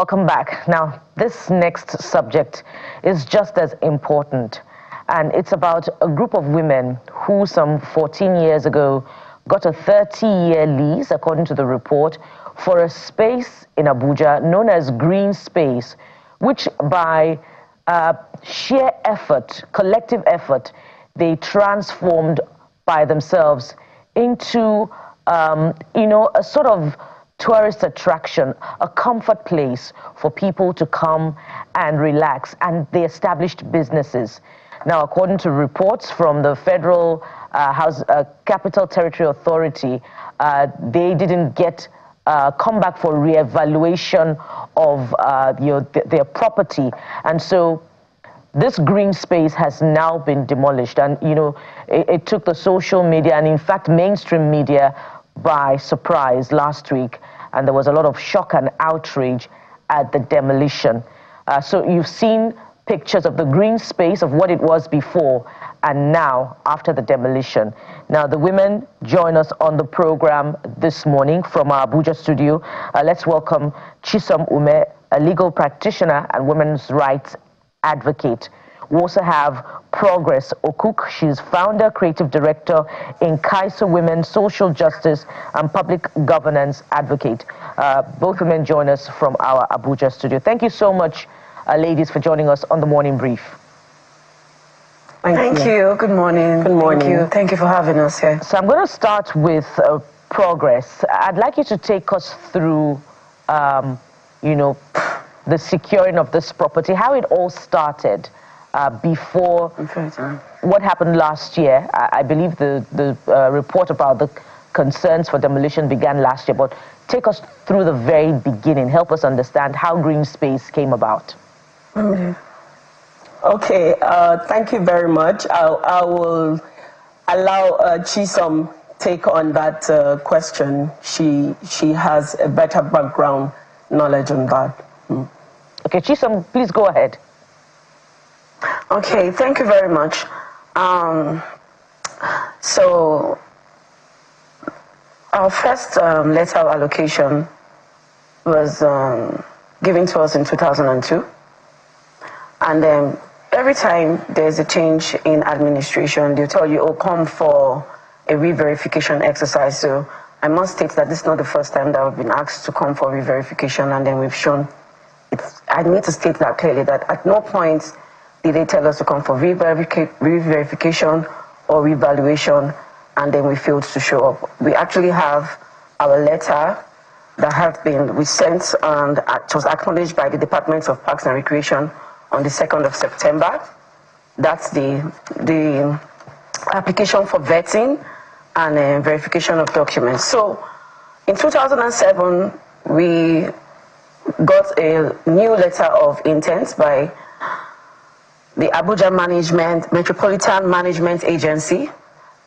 Welcome back. Now, this next subject is just as important, and it's about a group of women who some 14 years ago got a 30-year lease, according to the report, for a space in Abuja known as Green Space, which by sheer effort, collective effort, they transformed by themselves into, a sort of tourist attraction, a comfort place for people to come and relax, and they established businesses. Now, according to reports from the Federal Capital Territory Authority, they didn't come back for re-evaluation of their property, and so this green space has now been demolished. And it took the social media and in fact mainstream media by surprise last week, and there was a lot of shock and outrage at the demolition. So you've seen pictures of the green space, of what it was before and now after the demolition. Now the women join us on the program this morning from our Abuja studio. Let's welcome Chisom Ume, a legal practitioner and women's rights advocate. We also have Progress Okuk. She's founder, creative director in Kaiso Women, social justice and public governance advocate. Both women join us from our Abuja studio. Thank you so much, ladies, for joining us on the morning brief. Thank you. Good morning. Good morning. Thank you for having us here. So I'm going to start with Progress. I'd like you to take us through, the securing of this property, how it all started before what happened last year. I believe the report about the concerns for demolition began last year, but take us through the very beginning. Help us understand how Green Space came about. Okay, thank you very much. I will allow Chisom take on that question. She has a better background knowledge on that. Okay, Chisom, please go ahead. Okay, thank you very much. So our first letter of allocation was given to us in 2002, and then every time there's a change in administration, they'll tell you, oh, come for a re-verification exercise. So I must state that this is not the first time that we've been asked to come for re-verification, and then we've shown I need to state that clearly, that at no point did they tell us to come for re-verification or revaluation, and then we failed to show up. We actually have our letter that we sent, and it was acknowledged by the Department of Parks and Recreation on the 2nd of September. That's the application for vetting and verification of documents. So in 2007, we got a new letter of intent by the Abuja Metropolitan Management Agency,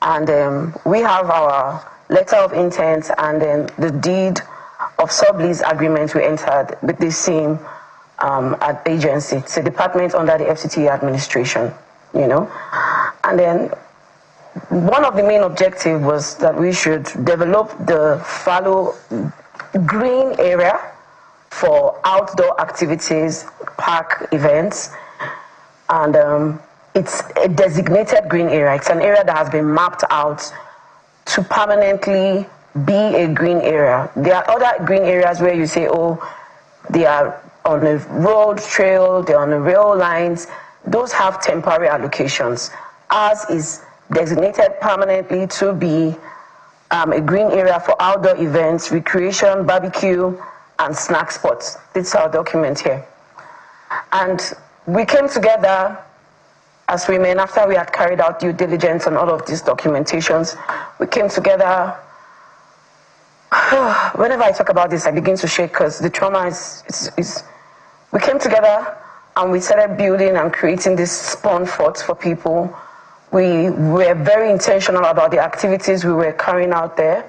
and we have our letter of intent and then the deed of sublease agreement we entered with the same agency. It's a department under the FCT administration, And then one of the main objectives was that we should develop the fallow green area for outdoor activities, park events, and it's a designated green area. It's an area that has been mapped out to permanently be a green area. There are other green areas where you say, oh, they are on a road trail, they're on the rail lines. Those have temporary allocations. Ours is designated permanently to be a green area for outdoor events, recreation, barbecue, and snack spots. This is our document here. And we came together as women after we had carried out due diligence on all of these documentations. We came together. Whenever I talk about this, I begin to shake because the trauma is. We came together and we started building and creating this spawn forts for people. We were very intentional about the activities we were carrying out there.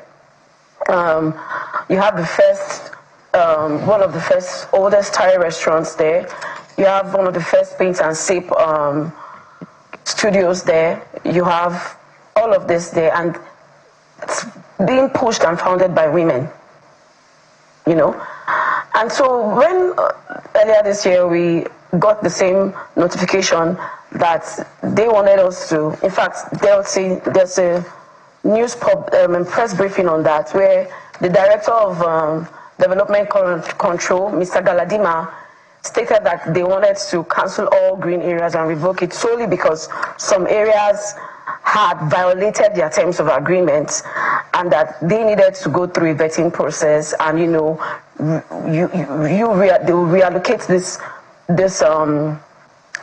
You have the first, one of the first oldest Thai restaurants there. You have one of the first paint and sip studios there. You have all of this there, and it's being pushed and founded by women, And so when earlier this year, we got the same notification that they wanted us to, in fact, there's a news press briefing on that, where the Director of Development Control, Mr. Galadima, stated that they wanted to cancel all green areas and revoke it solely because some areas had violated their terms of agreement, and that they needed to go through a vetting process, and they will reallocate this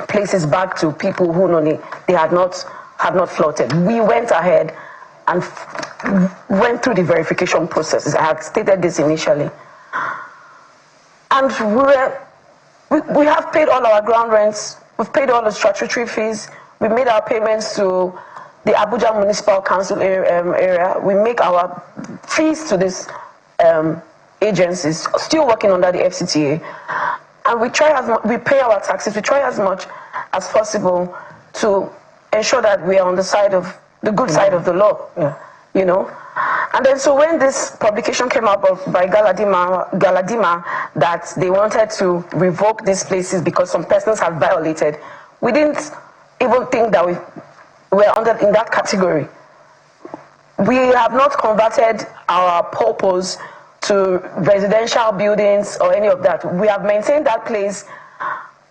places back to people who they had not flouted. We went ahead and went through the verification processes. I had stated this initially, and we have paid all our ground rents. We've paid all the statutory fees. We made our payments to the Abuja Municipal Council area. We make our fees to these agencies, still working under the FCTA. And we pay our taxes. We try as much as possible to ensure that we are on the side of the good side of the law. Yeah. And then so when this publication came out by Galadima that they wanted to revoke these places because some persons had violated, we didn't even think that we were in that category. We have not converted our purpose to residential buildings or any of that. We have maintained that place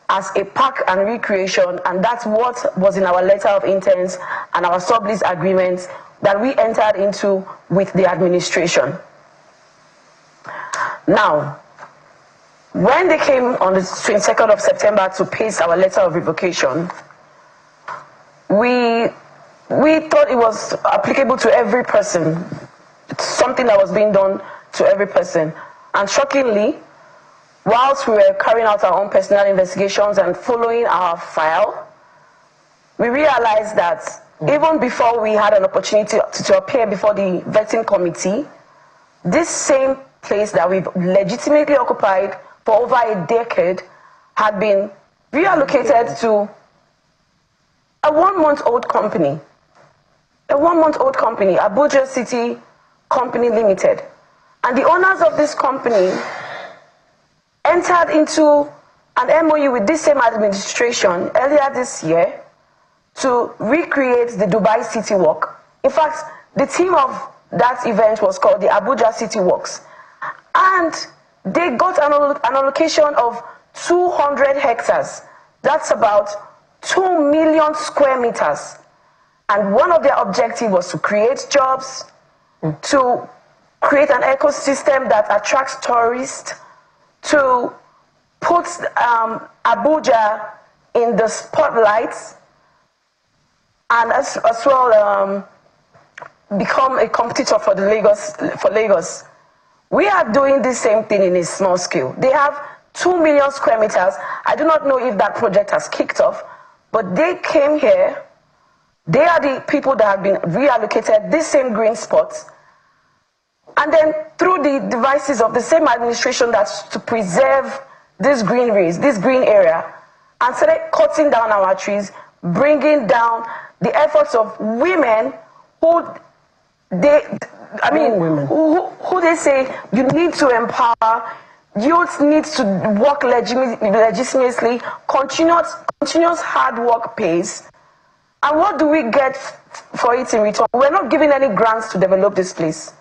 as a park and recreation, and that's what was in our letter of intent and our sublease agreement that we entered into with the administration. Now, when they came on the 22nd of September to paste our letter of revocation, we thought it was applicable to every person. It's something that was being done to every person. And shockingly, whilst we were carrying out our own personal investigations and following our file, we realized that even before we had an opportunity to appear before the vetting committee, this same place that we've legitimately occupied for over a decade had been reallocated to a one-month-old company. A one-month-old company, Abuja City Company Limited. And the owners of this company entered into an MOU with this same administration earlier this year to recreate the Dubai City Walk. In fact, the theme of that event was called the Abuja City Walks. And they got an allocation of 200 hectares. That's about 2 million square meters. And one of their objectives was to create jobs, to create an ecosystem that attracts tourists, to put Abuja in the spotlights, and as well become a competitor for Lagos. We are doing the same thing in a small scale. They have 2 million square meters. I do not know if that project has kicked off, but they came here. They are the people that have been reallocated these same green spots. And then through the devices of the same administration that's to preserve this greeneries, this green area, and started cutting down our trees, bringing down the efforts of women who they say you need to empower, youth needs to work legitimately, continuous hard work pays. And what do we get for it in return? We're not giving any grants to develop this place.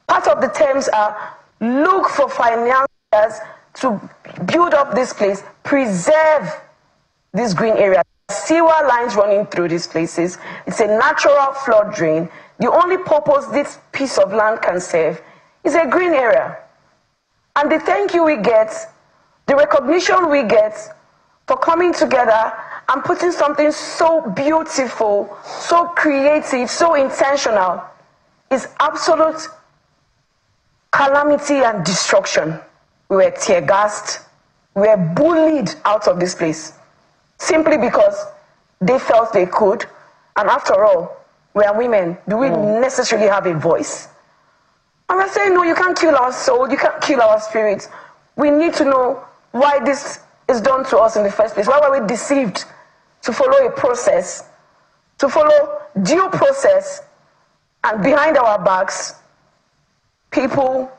Part of the terms are look for financiers to build up this place, preserve this green area. Sewer lines running through these places. It's a natural flood drain. The only purpose this piece of land can serve is a green area. And the thank you we get, the recognition we get for coming together and putting something so beautiful, so creative, so intentional is absolute calamity and destruction. We were tear-gassed, we were bullied out of this place simply because they felt they could. And after all, we are women. Do we necessarily have a voice? And we're saying, no, you can't kill our soul, you can't kill our spirit. We need to know why this is done to us in the first place. Why were we deceived to follow a process, to follow due process, and behind our backs, people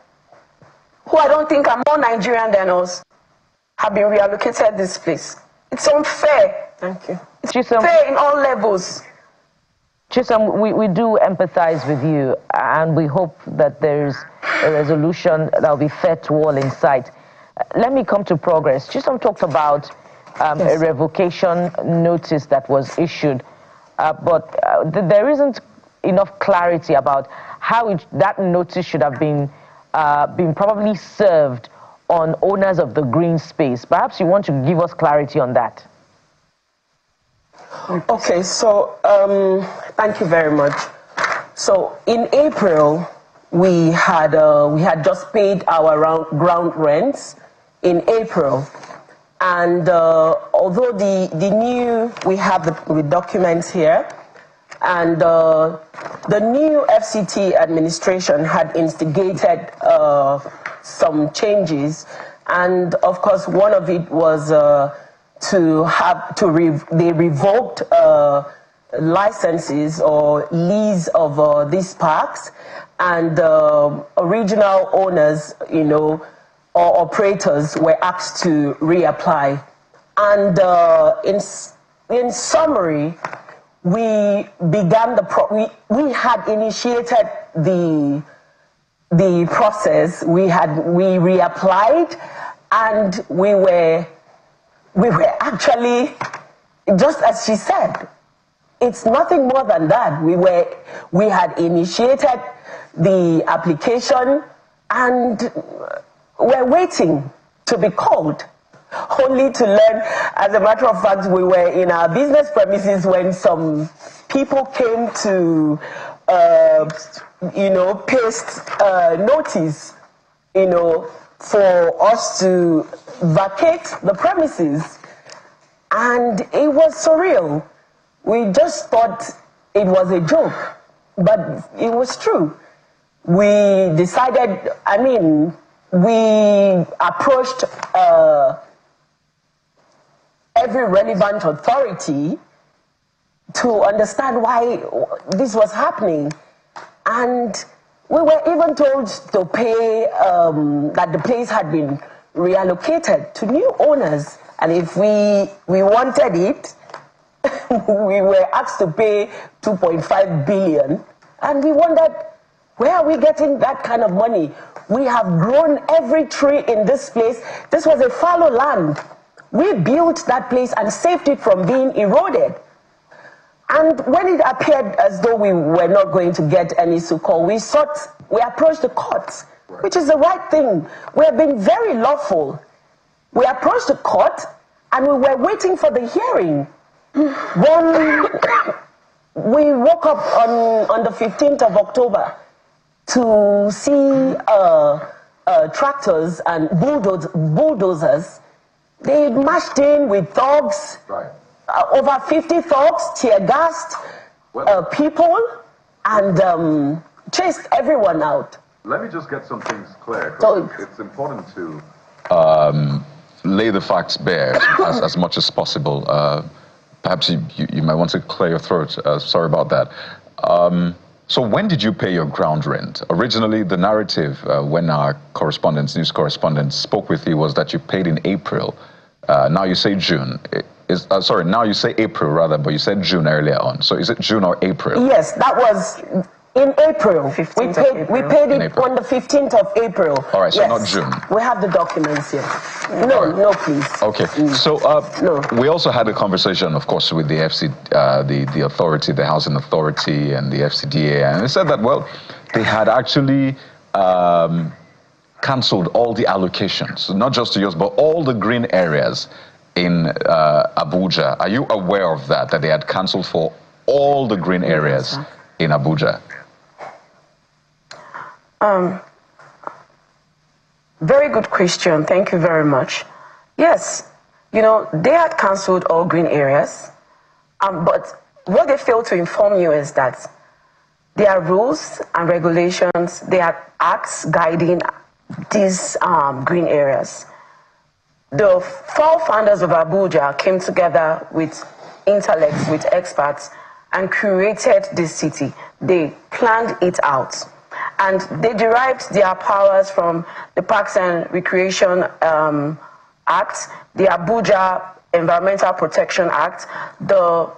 who I don't think are more Nigerian than us have been reallocated this place. It's unfair. Thank you. It's unfair in all levels. Chisom, we do empathize with you, and we hope that there's a resolution that will be fair to all in sight. Let me come to progress. Chisom talked about a revocation notice that was issued, but there isn't enough clarity about how that notice should have been probably served on owners of the green space. Perhaps you want to give us clarity on that. Okay, so thank you very much. So in April, we had just paid our ground rents in April, and although the new, we have the documents here, and the new FCT administration had instigated some changes, and of course one of it was they revoked licenses or lease of these parks, and original owners, or operators were asked to reapply. And in summary, we began we had initiated the process. We reapplied, and we were actually, just as she said, it's nothing more than that. We had initiated the application, and we're waiting to be called, only to learn. As a matter of fact, we were in our business premises when some people came to paste notice, for us to vacate the premises. And it was surreal. We just thought it was a joke, but it was true. We decided, we approached every relevant authority to understand why this was happening. And we were even told to pay, that the place had been reallocated to new owners. And if we wanted it, we were asked to pay 2.5 billion. And we wondered, where are we getting that kind of money? We have grown every tree in this place. This was a fallow land. We built that place and saved it from being eroded. And when it appeared as though we were not going to get any succor, we approached the courts, which is the right thing. We have been very lawful. We approached the court, and we were waiting for the hearing. When we woke up on the 15th of October to see tractors and bulldozers. They marched in with dogs, over 50 thugs, tear-gassed people, and chased everyone out. Let me just get some things clear. So, it's important to lay the facts bare as much as possible. Perhaps you might want to clear your throat. Sorry about that. So when did you pay your ground rent? Originally, the narrative when our news correspondent spoke with you was that you paid in April. Now you say June. Now you say April rather, but you said June earlier on. So is it June or April? Yes, that was in April. We paid it on the 15th of April. All right, so not June. We have the documents here. No, right. no, please. Okay, so we also had a conversation, of course, with the the authority, the Housing Authority and the FCDA, and they said that, well, they had actually cancelled all the allocations, not just to yours, but all the green areas in Abuja. Are you aware of that they had cancelled for all the green areas in Abuja? Very good question. Thank you very much. Yes, they had cancelled all green areas, but what they failed to inform you is that there are rules and regulations, there are acts guiding these green areas. The 4 founders of Abuja came together with intellects, with experts, and created this city. They planned it out. And they derived their powers from the Parks and Recreation Act, the Abuja Environmental Protection Act, the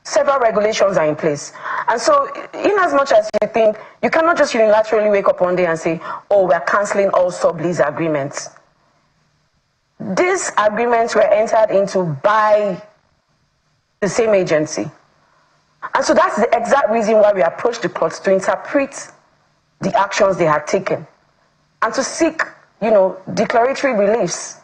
several regulations are in place. And so, in as much as you think, you cannot just unilaterally wake up one day and say, oh, we're cancelling all sublease agreements. These agreements were entered into by the same agency. And so that's the exact reason why we approached the courts, to interpret the actions they had taken and to seek, declaratory reliefs.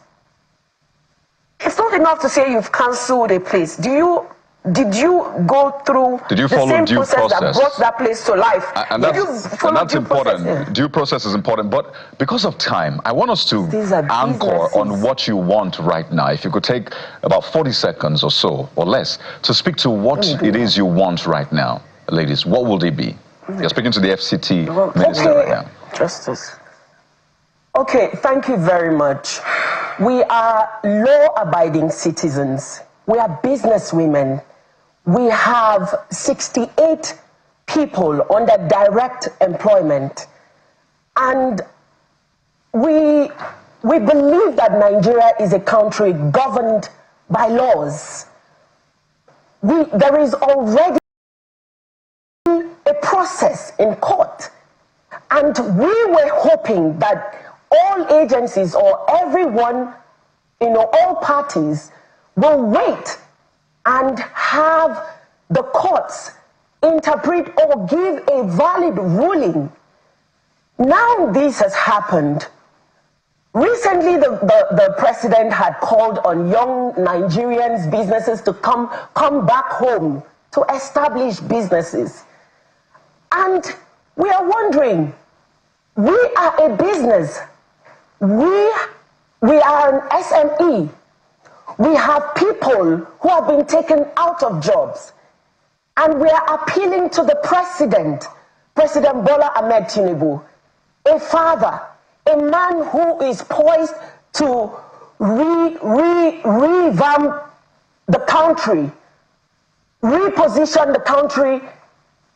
It's not enough to say you've cancelled a place. Did you go through the same process that brought that place to life? And that's important. Due process is important, but because of time, I want us to anchor on what you want right now. If you could take about 40 seconds or so, or less, to speak to what it is you want right now. Ladies, what will they be? You're speaking to the FCT minister right now. Justice. Okay, thank you very much. We are law-abiding citizens. We are businesswomen. We have 68 people under direct employment. And we believe that Nigeria is a country governed by laws. There is already a process in court. And we were hoping that all agencies or everyone, all parties will wait and have the courts interpret or give a valid ruling. Now this has happened. Recently, the president had called on young Nigerians, businesses to come back home to establish businesses. And we are wondering, we are a business. We are an SME. We have people who have been taken out of jobs. And we are appealing to the president, President Bola Ahmed Tinubu, a father, a man who is poised to revamp the country, reposition the country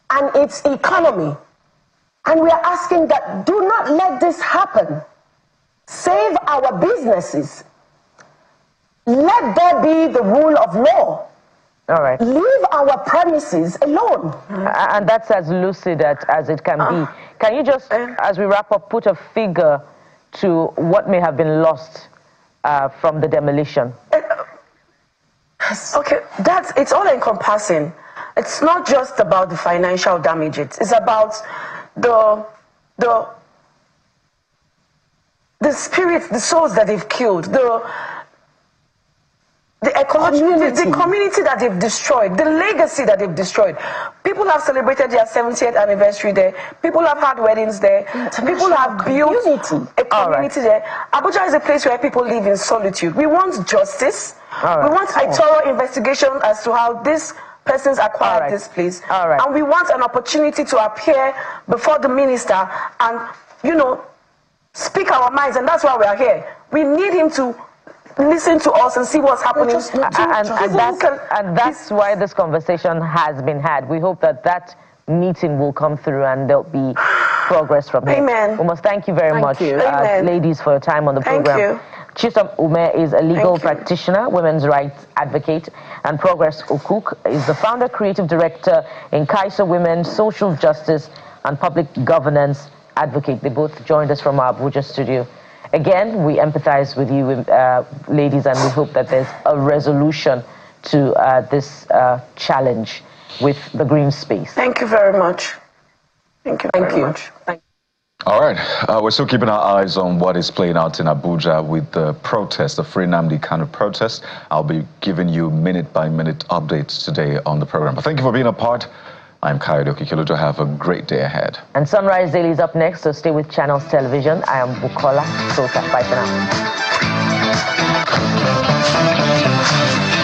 and its economy. And we are asking that do not let this happen. Save our businesses. Let there be the rule of law. All right. Leave our premises alone. And that's as lucid as it can be. Can you just, as we wrap up, put a figure to what may have been lost from the demolition? Okay, it's all encompassing. It's not just about the financial damages. It's about the spirits, the souls that they've killed, the ecology, the community that they've destroyed, the legacy that they've destroyed. People have celebrated their 70th anniversary there. People have had weddings there. People have built a community there. Abuja is a place where people live in solitude. We want justice. We want a thorough investigation as to how these persons acquired this place. And we want an opportunity to appear before the minister and, speak our minds. And that's why we are here. We need him to listen to us and see what's happening. And that's why this conversation has been had. We hope that meeting will come through and there'll be progress from here. Amen. We must thank you very much, ladies, for your time on the program. Thank you. Chisom Ume is a legal practitioner, women's rights advocate, and Progress Okuk is the founder, creative director in Kaiser Women, social justice and public governance advocate. They both joined us from our Abuja studio. Again, we empathize with you, ladies, and we hope that there's a resolution to this challenge with the green space. Thank you very much. Thank you very much. Thank you. All right, we're still keeping our eyes on what is playing out in Abuja with the protest, the Free Nnamdi Kanu protest. I'll be giving you minute-by-minute updates today on the program. But thank you for being a part. I'm Kayode Okikilujo. Have a great day ahead. And Sunrise Daily is up next, so stay with Channels Television. I am Bukola Sota. Bye for now.